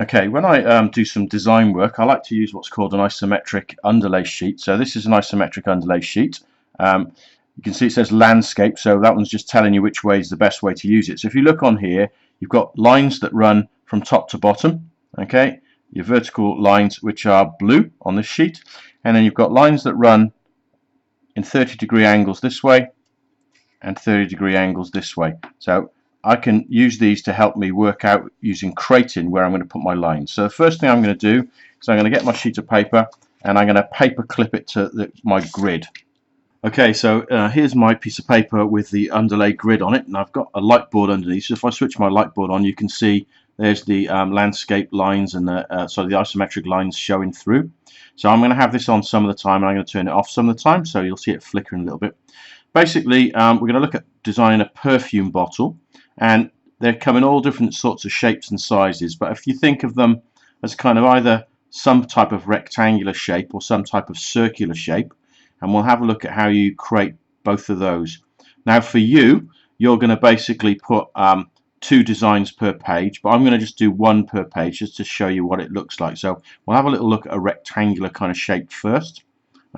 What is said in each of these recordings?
Okay, when I do some design work, I like to use what's called an isometric underlay sheet. So this is an isometric underlay sheet. You can see it says landscape, so that one's just telling you which way is the best way to use it. So if you look on here, you've got lines that run from top to bottom, okay? Your vertical lines, which are blue on this sheet, and then you've got lines that run in 30-degree angles this way and 30-degree angles this way. So I can use these to help me work out using crating where I'm going to put my lines. So the first thing I'm going to do is I'm going to get my sheet of paper and I'm going to paper clip it to my grid. Okay, so here's my piece of paper with the underlay grid on it, and I've got a light board underneath. So if I switch my light board on, you can see there's the landscape lines and the isometric lines showing through. So I'm going to have this on some of the time, and I'm going to turn it off some of the time, so you'll see it flickering a little bit. Basically, we're going to look at designing a perfume bottle, and they come in all different sorts of shapes and sizes, but if you think of them as kind of either some type of rectangular shape or some type of circular shape, and we'll have a look at how you create both of those. Now for you, you're going to basically put 2 designs per page, but I'm going to just do 1 per page just to show you what it looks like. So we'll have a little look at a rectangular kind of shape first.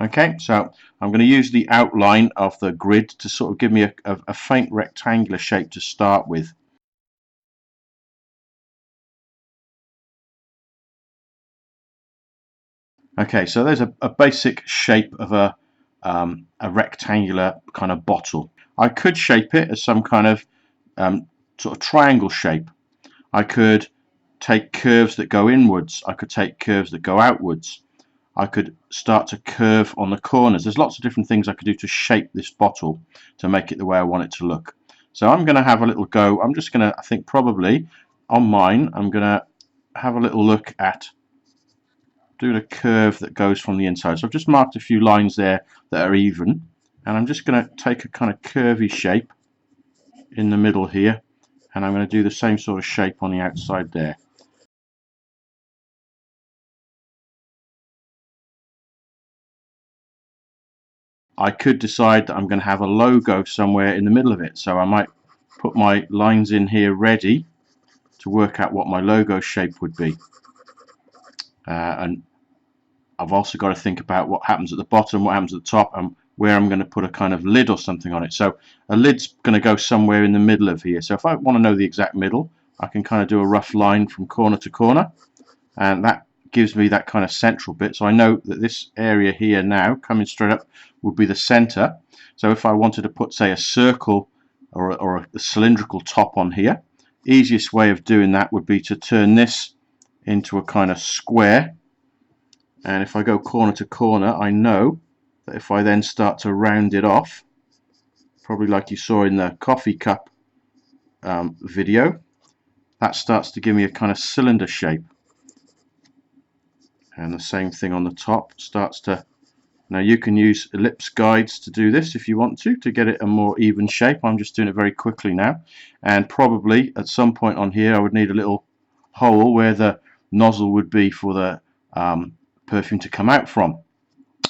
Okay, so I'm going to use the outline of the grid to sort of give me a faint rectangular shape to start with. Okay, so there's a basic shape of a rectangular kind of bottle. I could shape it as some kind of sort of triangle shape. I could take curves that go inwards. I could take curves that go outwards. I could start to curve on the corners. There's lots of different things I could do to shape this bottle to make it the way I want it to look. So I'm going to have a little go. I'm just going to, I think probably on mine, I'm going to have a little look at doing a curve that goes from the inside. So I've just marked a few lines there that are even, and I'm just going to take a kind of curvy shape in the middle here, and I'm going to do the same sort of shape on the outside there. I could decide that I'm going to have a logo somewhere in the middle of it, so I might put my lines in here ready to work out what my logo shape would be. And I've also got to think about what happens at the bottom, what happens at the top, and where I'm going to put a kind of lid or something on it. So a lid's going to go somewhere in the middle of here. So if I want to know the exact middle, I can kind of do a rough line from corner to corner, and that gives me that kind of central bit. So I know that this area here now, coming straight up, would be the center. So if I wanted to put, say, a circle or a cylindrical top on here, easiest way of doing that would be to turn this into a kind of square. And if I go corner to corner, I know that if I then start to round it off, probably like you saw in the coffee cup video, that starts to give me a kind of cylinder shape. And the same thing on the top starts to, now you can use ellipse guides to do this if you want to get it a more even shape. I'm just doing it very quickly now, and probably at some point on here I would need a little hole where the nozzle would be for the perfume to come out from.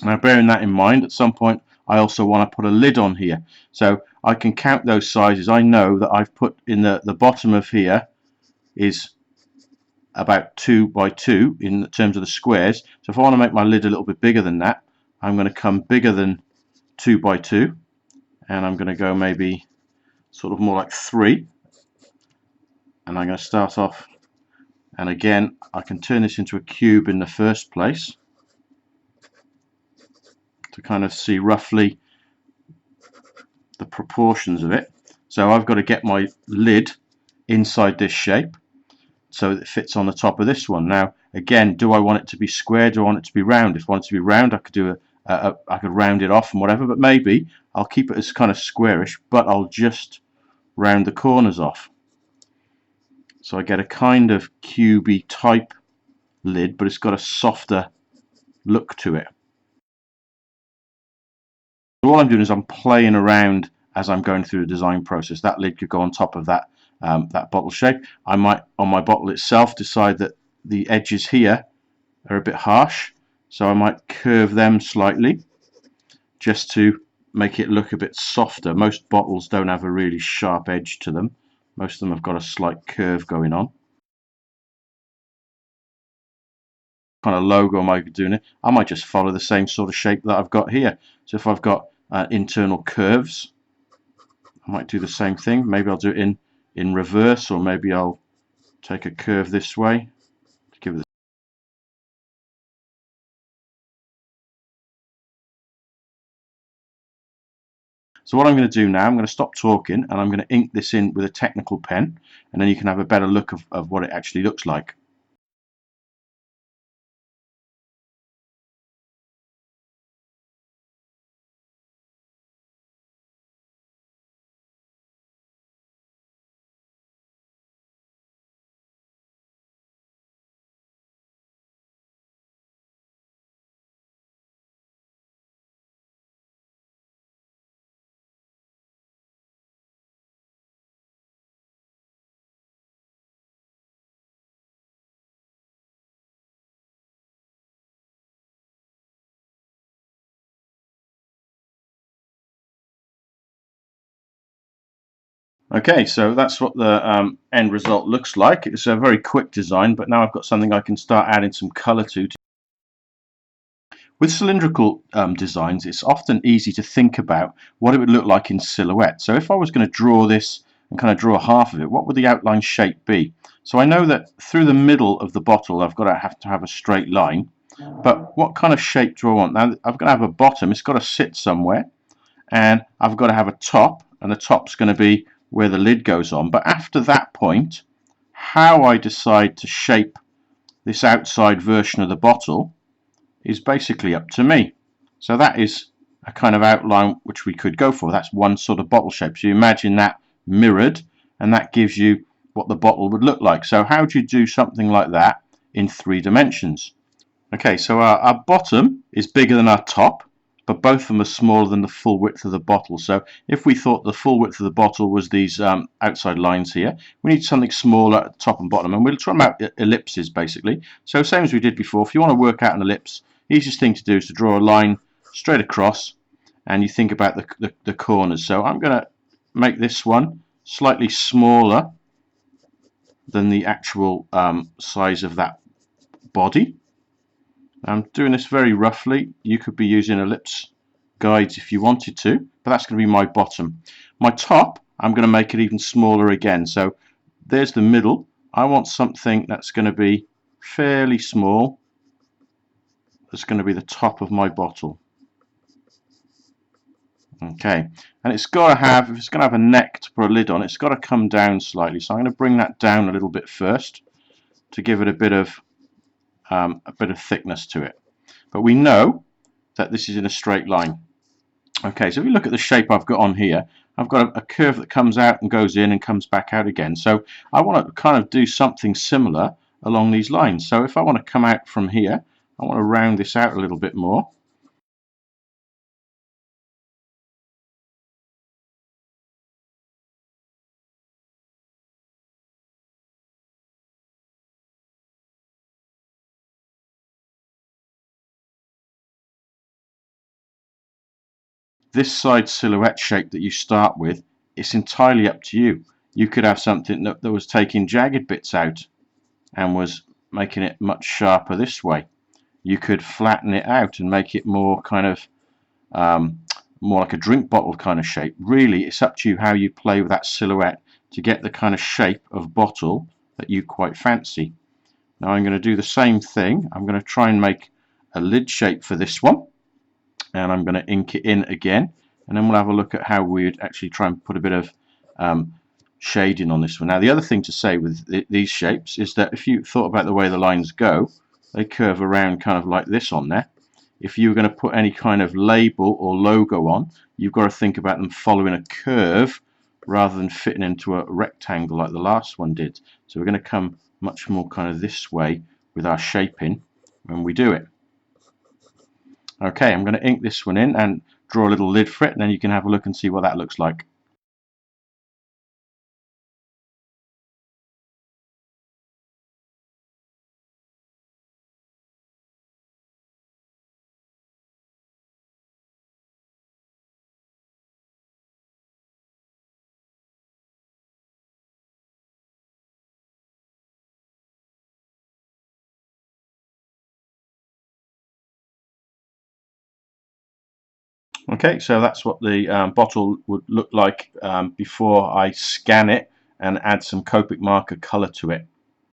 Now bearing that in mind, at some point I also want to put a lid on here, so I can count those sizes. I know that I've put in the bottom of here is about 2 by 2 in terms of the squares. So if I want to make my lid a little bit bigger than that, I'm going to come bigger than 2 by 2, and I'm going to go maybe sort of more like 3, and I'm going to start off, and again I can turn this into a cube in the first place to kind of see roughly the proportions of it. So I've got to get my lid inside this shape so it fits on the top of this one. Now again, do I want it to be square? Do I want it to be round? If I want it to be round, I could do I could round it off and whatever, but maybe I'll keep it as kind of squarish, but I'll just round the corners off. So I get a kind of cubey type lid, but it's got a softer look to it. So all I'm doing is I'm playing around as I'm going through the design process. That lid could go on top of that that bottle shape. I might, on my bottle itself, decide that the edges here are a bit harsh, so I might curve them slightly just to make it look a bit softer. Most bottles don't have a really sharp edge to them. Most of them have got a slight curve going on. kind of logo am I doing it? I might just follow the same sort of shape that I've got here. So if I've got internal curves, I might do the same thing. Maybe I'll do it in reverse, or maybe I'll take a curve this way to give it. So what I'm going to do now, I'm going to stop talking and I'm going to ink this in with a technical pen, and then you can have a better look of what it actually looks like. Okay, so that's what the end result looks like. It's a very quick design, but now I've got something I can start adding some color to. With cylindrical designs, it's often easy to think about what it would look like in silhouette. So if I was going to draw this and kind of draw half of it, what would the outline shape be? So I know that through the middle of the bottle I've got to have a straight line, but what kind of shape do I want? Now I've got to have a bottom, it's got to sit somewhere, and I've got to have a top, and the top's going to be where the lid goes on. But after that point, how I decide to shape this outside version of the bottle is basically up to me. So that is a kind of outline which we could go for. That's one sort of bottle shape. So you imagine that mirrored, and that gives you what the bottle would look like. So how do you do something like that in 3 dimensions? Okay, so our bottom is bigger than our top, but both of them are smaller than the full width of the bottle. So if we thought the full width of the bottle was these outside lines here, we need something smaller at the top and bottom, and we'll try them out ellipses basically. So same as we did before, if you want to work out an ellipse, easiest thing to do is to draw a line straight across, and you think about the corners. So I'm going to make this one slightly smaller than the actual size of that body. I'm doing this very roughly. You could be using ellipse guides if you wanted to, but that's going to be my bottom. My top, I'm going to make it even smaller again. So there's the middle. I want something that's going to be fairly small. That's going to be the top of my bottle. Okay, and it's got to have, if it's going to have a neck to put a lid on, it's got to come down slightly. So I'm going to bring that down a little bit first to give it a bit of thickness to it. But we know that this is in a straight line. Okay, so if you look at the shape I've got on here, I've got a curve that comes out and goes in and comes back out again. So I want to kind of do something similar along these lines. So if I want to come out from here, I want to round this out a little bit more. This side silhouette shape that you start with, it's entirely up to you. You could have something that was taking jagged bits out and was making it much sharper this way. You could flatten it out and make it more kind of more like a drink bottle kind of shape. Really, it's up to you how you play with that silhouette to get the kind of shape of bottle that you quite fancy. Now I'm going to do the same thing. I'm going to try and make a lid shape for this one, and I'm going to ink it in again, and then we'll have a look at how we'd actually try and put a bit of shading on this one. Now the other thing to say with these shapes is that if you thought about the way the lines go, they curve around kind of like this on there. If you were going to put any kind of label or logo on, you've got to think about them following a curve rather than fitting into a rectangle like the last one did. So we're going to come much more kind of this way with our shaping when we do it. Okay, I'm going to ink this one in and draw a little lid for it, and then you can have a look and see what that looks like. Okay, so that's what the bottle would look like before I scan it and add some Copic marker color to it.